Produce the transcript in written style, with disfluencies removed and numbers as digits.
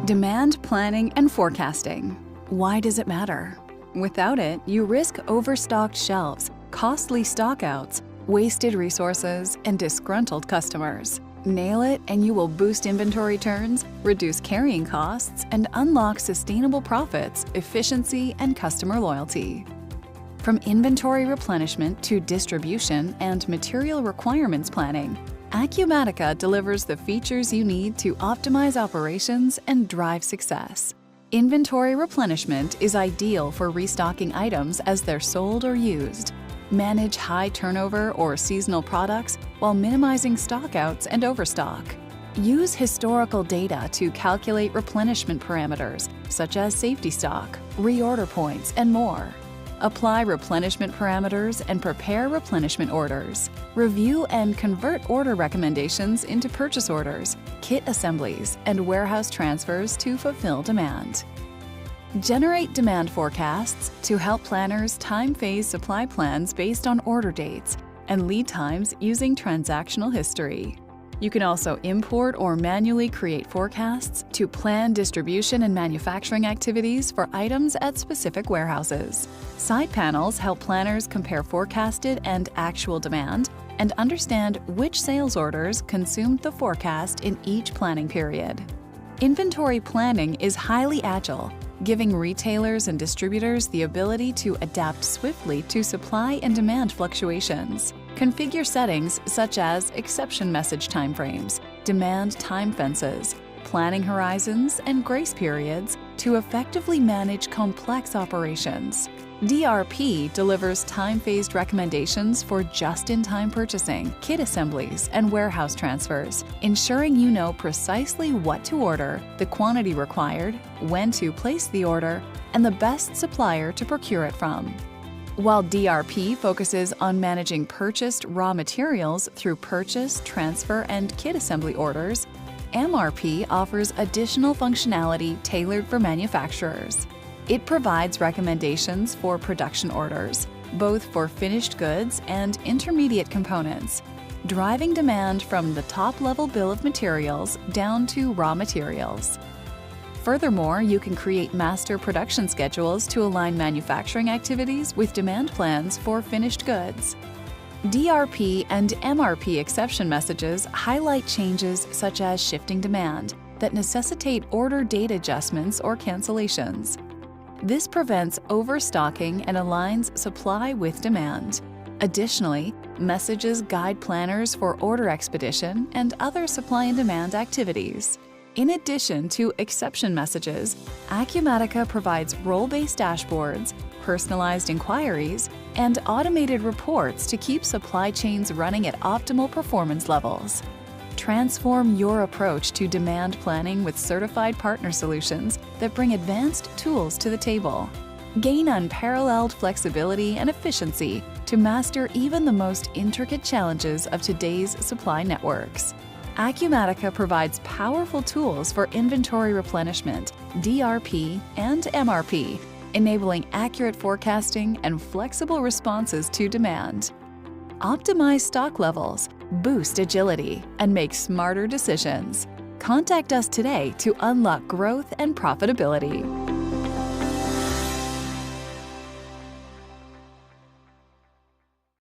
Demand planning and forecasting. Why does it matter? Without it, you risk overstocked shelves, costly stockouts, wasted resources, and disgruntled customers. Nail it and you will boost inventory turns, reduce carrying costs, and unlock sustainable profits, efficiency, and customer loyalty. From inventory replenishment to distribution and material requirements planning, Acumatica delivers the features you need to optimize operations and drive success. Inventory replenishment is ideal for restocking items as they're sold or used. Manage high turnover or seasonal products while minimizing stockouts and overstock. Use historical data to calculate replenishment parameters such as safety stock, reorder points, and more. Apply replenishment parameters and prepare replenishment orders. Review and convert order recommendations into purchase orders, kit assemblies, and warehouse transfers to fulfill demand. Generate demand forecasts to help planners time-phase supply plans based on order dates and lead times using transactional history. You can also import or manually create forecasts to plan distribution and manufacturing activities for items at specific warehouses. Side panels help planners compare forecasted and actual demand and understand which sales orders consumed the forecast in each planning period. Inventory planning is highly agile, giving retailers and distributors the ability to adapt swiftly to supply and demand fluctuations. Configure settings such as exception message timeframes, demand time fences, planning horizons, and grace periods to effectively manage complex operations. DRP delivers time-phased recommendations for just-in-time purchasing, kit assemblies, and warehouse transfers, ensuring you know precisely what to order, the quantity required, when to place the order, and the best supplier to procure it from. While DRP focuses on managing purchased raw materials through purchase, transfer, and kit assembly orders, MRP offers additional functionality tailored for manufacturers. It provides recommendations for production orders, both for finished goods and intermediate components, driving demand from the top-level bill of materials down to raw materials. Furthermore, you can create master production schedules to align manufacturing activities with demand plans for finished goods. DRP and MRP exception messages highlight changes such as shifting demand that necessitate order date adjustments or cancellations. This prevents overstocking and aligns supply with demand. Additionally, messages guide planners for order expedition and other supply and demand activities. In addition to exception messages, Acumatica provides role-based dashboards, personalized inquiries, and automated reports to keep supply chains running at optimal performance levels. Transform your approach to demand planning with certified partner solutions that bring advanced tools to the table. Gain unparalleled flexibility and efficiency to master even the most intricate challenges of today's supply networks. Acumatica provides powerful tools for inventory replenishment, DRP, and MRP, enabling accurate forecasting and flexible responses to demand. Optimize stock levels, boost agility, and make smarter decisions. Contact us today to unlock growth and profitability.